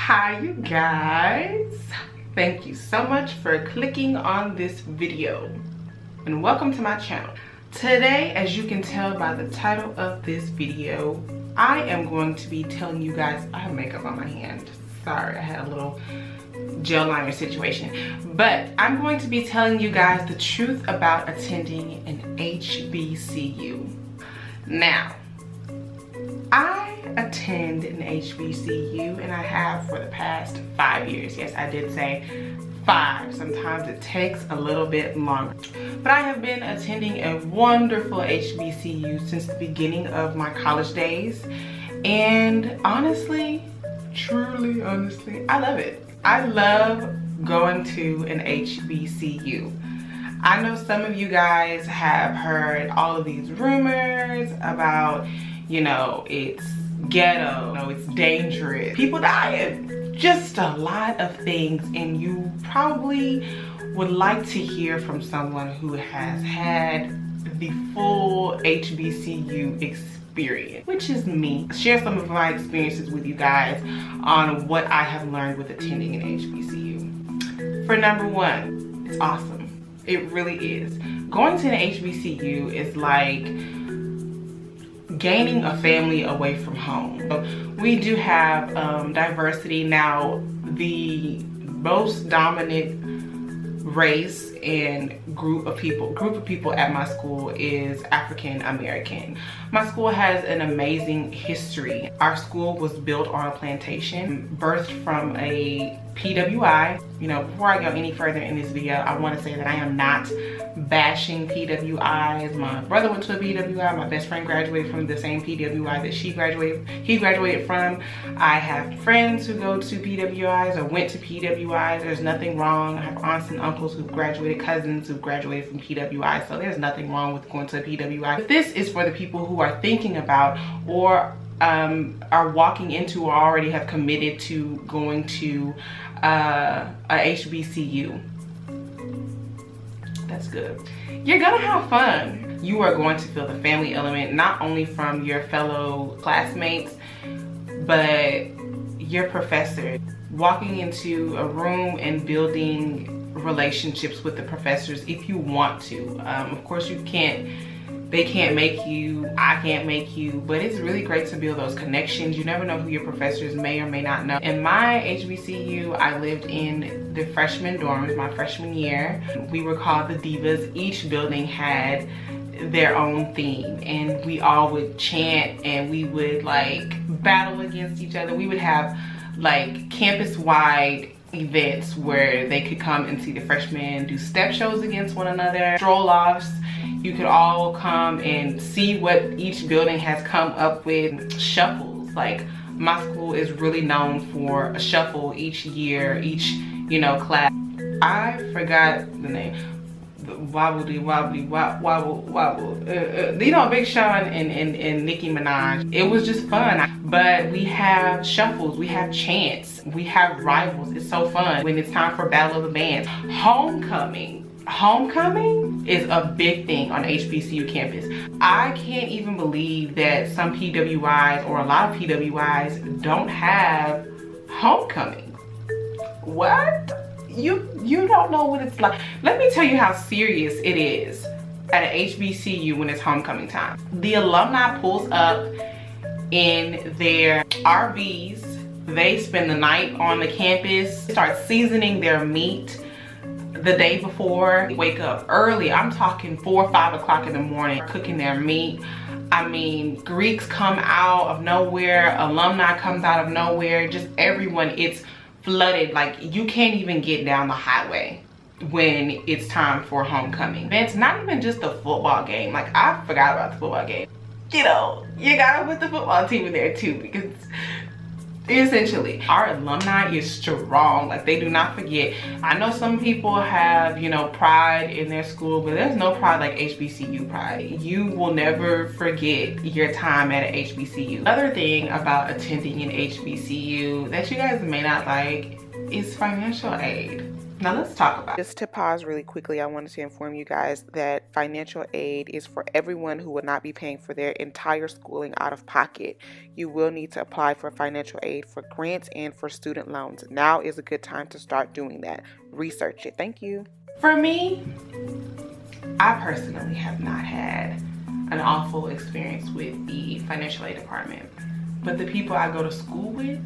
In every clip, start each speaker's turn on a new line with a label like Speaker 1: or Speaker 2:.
Speaker 1: Hi you guys, thank you so much for clicking on this video and welcome to my channel. Today, as you can tell by the title of this video, I am going to be telling you guys, I have makeup on my hand, sorry, I had a little gel liner situation, but I'm going to be telling you guys the truth about attending an HBCU. Now, I attend an HBCU and I have for the past 5 years. Yes, I did say 5. Sometimes it takes a little bit longer. But I have been attending a wonderful HBCU since the beginning of my college days. And honestly, truly honestly, I love it. I love going to an HBCU. I know some of you guys have heard all of these rumors about, you know, it's ghetto, you know, it's dangerous, people dying, just a lot of things, and you probably would like to hear from someone who has had the full HBCU experience, which is me. Share some of my experiences with you guys on what I have learned with attending an HBCU. For number one, it's awesome. It really is. Going to an HBCU is like gaining a family away from home. So we do have diversity. Now, the most dominant race and group of people at my school is African American. My school has an amazing history. Our school was built on a plantation, birthed from a PWI. You know, before I go any further in this video, I want to say that I am not bashing PWIs. My brother went to a PWI. My best friend graduated from the same PWI that he graduated from. I have friends who go to PWIs or went to PWIs. There's nothing wrong. I have aunts and uncles who graduated, cousins who graduated from PWI, so there's nothing wrong with going to a PWI. But this is for the people who are thinking about or are walking into or already have committed to going to a HBCU. That's good. You're gonna have fun. You are going to feel the family element, not only from your fellow classmates, but your professor. Walking into a room and building relationships with the professors if you want to. Of course you can't, they can't make you, I can't make you, but it's really great to build those connections. You never know who your professors may or may not know. In my HBCU, I lived in the freshman dorms my freshman year. We were called the Divas. Each building had their own theme, and we all would chant and we would like battle against each other. We would have like campus-wide events where they could come and see the freshmen do step shows against one another, stroll-offs. You could all come and see what each building has come up with. Shuffles, like my school is really known for a shuffle each year, each, you know, class. I forgot the name. Wobbly wobbly wobble wobble. You know, Big Sean and Nicki Minaj. It was just fun. But we have shuffles, we have chants, we have rivals. It's so fun when it's time for Battle of the Bands. Homecoming is a big thing on HBCU campus. I can't even believe that some PWIs or a lot of PWIs don't have homecoming. What? You don't know what it's like. Let me tell you how serious it is at an HBCU when it's homecoming time. The alumni pulls up in their RVs. They spend the night on the campus, start seasoning their meat the day before. Wake up early. I'm talking 4 or 5 o'clock in the morning, cooking their meat. I mean, Greeks come out of nowhere, alumni comes out of nowhere, just everyone. It's flooded. Like, you can't even get down the highway when it's time for homecoming. It's not even just the football game. Like, I forgot about the football game. You know, you gotta put the football team in there too, because essentially our alumni is strong. Like, they do not forget. I know some people have, you know, pride in their school, but there's no pride like HBCU pride. You will never forget your time at an HBCU. Another thing about attending an HBCU that you guys may not like is financial aid. Now let's talk about it. Just to pause really quickly, I wanted to inform you guys that financial aid is for everyone who will not be paying for their entire schooling out of pocket. You will need to apply for financial aid for grants and for student loans. Now is a good time to start doing that. Research it. Thank you. For me, I personally have not had an awful experience with the financial aid department, but the people I go to school with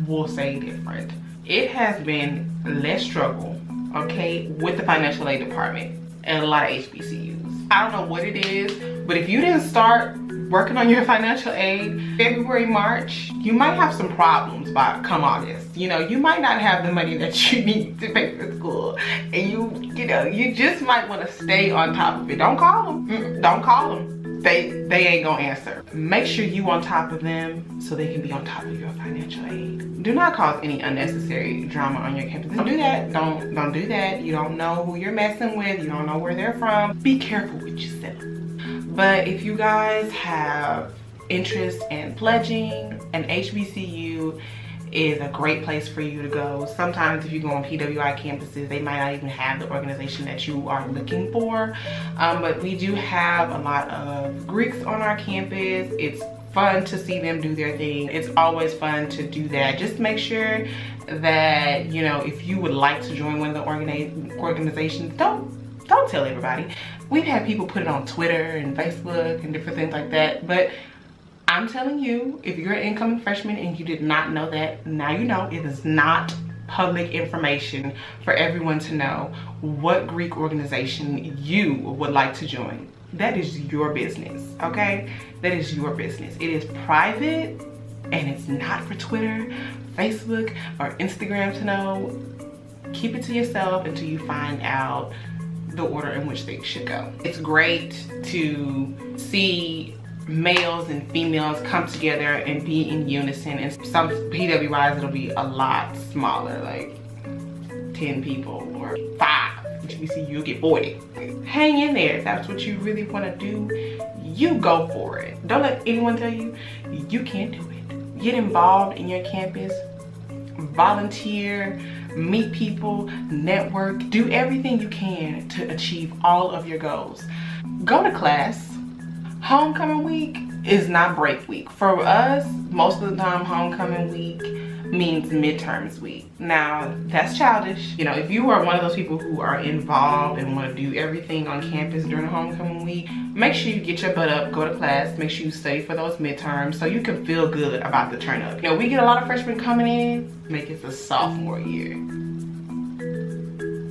Speaker 1: will say different. It has been less struggle, okay, with the financial aid department and a lot of HBCUs. I don't know what it is, but if you didn't start working on your financial aid February, March, you might have some problems by come August. You know, you might not have the money that you need to pay for school, and you just might want to stay on top of it. Don't call them. Don't call them. They ain't gonna answer. Make sure you on top of them so they can be on top of your financial aid. Do not cause any unnecessary drama on your campus. Don't do that. Don't do that. You don't know who you're messing with. You don't know where they're from. Be careful with yourself. But if you guys have interest in pledging, an HBCU is a great place for you to go. Sometimes if you go on PWI campuses, they might not even have the organization that you are looking for. But we do have a lot of Greeks on our campus. It's fun to see them do their thing. It's always fun to do that. Just make sure that, you know, if you would like to join one of the organizations, don't tell everybody. We've had people put it on Twitter and Facebook and different things like that, but I'm telling you, if you're an incoming freshman and you did not know that, now you know. It is not public information for everyone to know what Greek organization you would like to join. That is your business, okay? That is your business. It is private and it's not for Twitter, Facebook, or Instagram to know. Keep it to yourself until you find out the order in which they should go. It's great to see males and females come together and be in unison. And some PWIs, it'll be a lot smaller, like 10 people or 5. HBCU, you'll get 40. Hang in there. If that's what you really want to do, you go for it. Don't let anyone tell you you can't do it. Get involved in your campus, volunteer, meet people, network, do everything you can to achieve all of your goals. Go to class. Homecoming week is not break week. For us, most of the time, homecoming week means midterms week. Now, that's childish. You know, if you are one of those people who are involved and want to do everything on campus during homecoming week, make sure you get your butt up, go to class, make sure you study for those midterms so you can feel good about the turn up. You know, we get a lot of freshmen coming in, make it the sophomore year.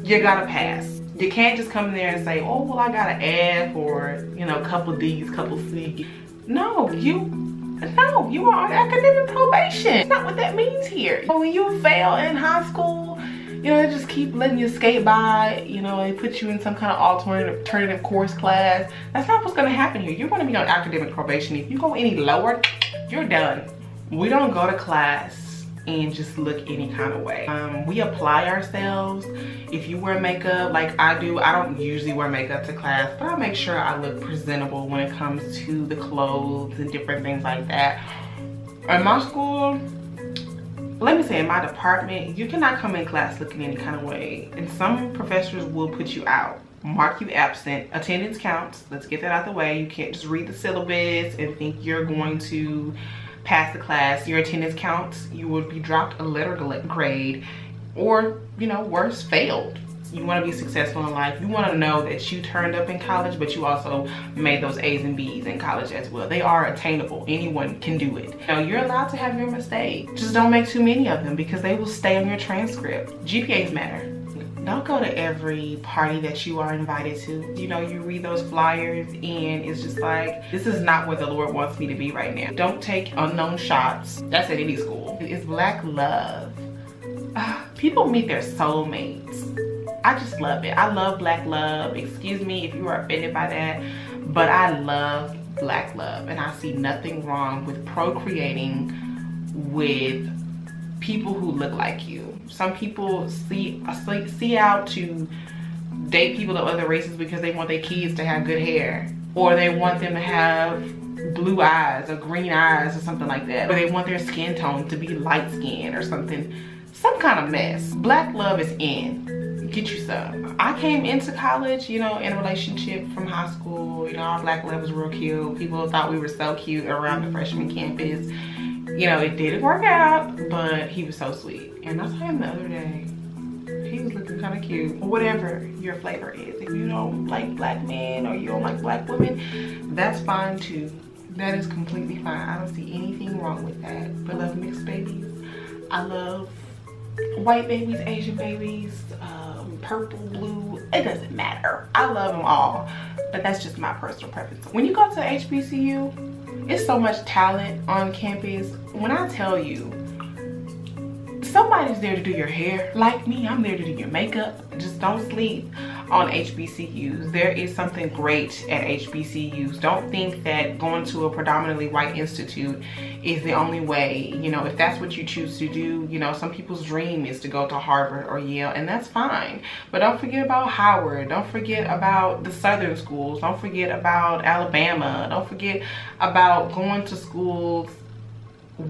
Speaker 1: You gotta pass. You can't just come in there and say, oh, well, I got an F or, you know, couple D's, couple C's. No, you are on academic probation. That's not what that means here. When you fail in high school, you know, they just keep letting you skate by. You know, they put you in some kind of alternative course class. That's not what's gonna happen here. You're gonna be on academic probation. If you go any lower, you're done. We don't go to class and just look any kind of way. We apply ourselves. If you wear makeup like I do, I don't usually wear makeup to class, but I make sure I look presentable when it comes to the clothes and different things like that. In my school, let me say in my department, you cannot come in class looking any kind of way. And some professors will put you out, mark you absent. Attendance counts. Let's get that out the way. You can't just read the syllabus and think you're going to pass the class. Your attendance counts. You would be dropped a letter grade, or, you know, worse, failed. You want to be successful in life. You want to know that you turned up in college, but you also made those A's and B's in college as well. They are attainable. Anyone can do it. You know, you're allowed to have your mistakes. Just don't make too many of them because they will stay on your transcript. GPAs matter. Don't go to every party that you are invited to. You know, you read those flyers and it's just like, this is not where the Lord wants me to be right now. Don't take unknown shots. That's at any school. It's Black love. People meet their soulmates. I just love it. I love Black love. Excuse me if you are offended by that, but I love Black love, and I see nothing wrong with procreating with people who look like you. Some people see out to date people of other races because they want their kids to have good hair, or they want them to have blue eyes or green eyes or something like that, or they want their skin tone to be light skin or something, some kind of mess. Black love is in. get you some. I came into college, you know, in a relationship from high school. You know, our black love was real cute. People thought we were so cute around the freshman campus. You know, it didn't work out, but he was so sweet. And I saw him the other day. He was looking kind of cute. Whatever your flavor is. If you don't like black men or you don't like black women, that's fine too. That is completely fine. I don't see anything wrong with that. But I love mixed babies. I love white babies, Asian babies, purple, blue. It doesn't matter. I love them all. But that's just my personal preference. When you go to HBCU, it's so much talent on campus. When I tell you, somebody's there to do your hair. Like me, I'm there to do your makeup. Just don't sleep on HBCUs. There is something great at HBCUs. Don't think that going to a predominantly white institute is the only way. You know, if that's what you choose to do, you know, some people's dream is to go to Harvard or Yale, and that's fine. But don't forget about Howard. Don't forget about the southern schools. Don't forget about Alabama. Don't forget about going to schools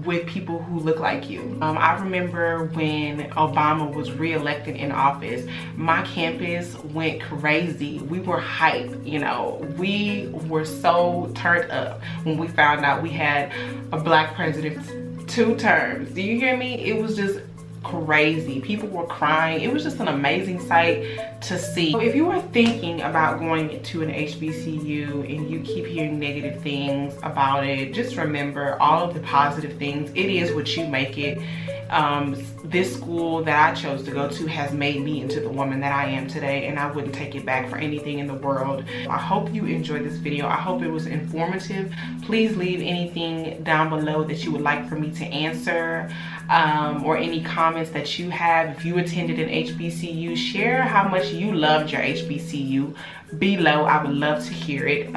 Speaker 1: with people who look like you. I remember when Obama was re-elected in office, my campus went crazy. We were hype, you know. We were so turned up when we found out we had a black president 2 terms. Do you hear me? It was just crazy. People were crying. It was just an amazing sight to see. So if you are thinking about going to an HBCU and you keep hearing negative things about it, just remember all of the positive things. It is what you make it. This school that I chose to go to has made me into the woman that I am today, and I wouldn't take it back for anything in the world. I hope you enjoyed this video. I hope it was informative. Please leave anything down below that you would like for me to answer, or any comments that you have. If you attended an HBCU, share how much you loved your HBCU below. I would love to hear it.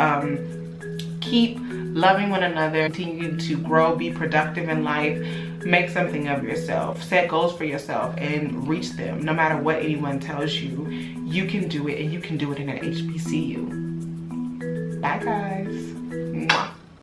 Speaker 1: Keep loving one another, continue to grow, be productive in life, make something of yourself, set goals for yourself and reach them. No matter what anyone tells you, you can do it, and you can do it in an HBCU. Bye guys. Mwah.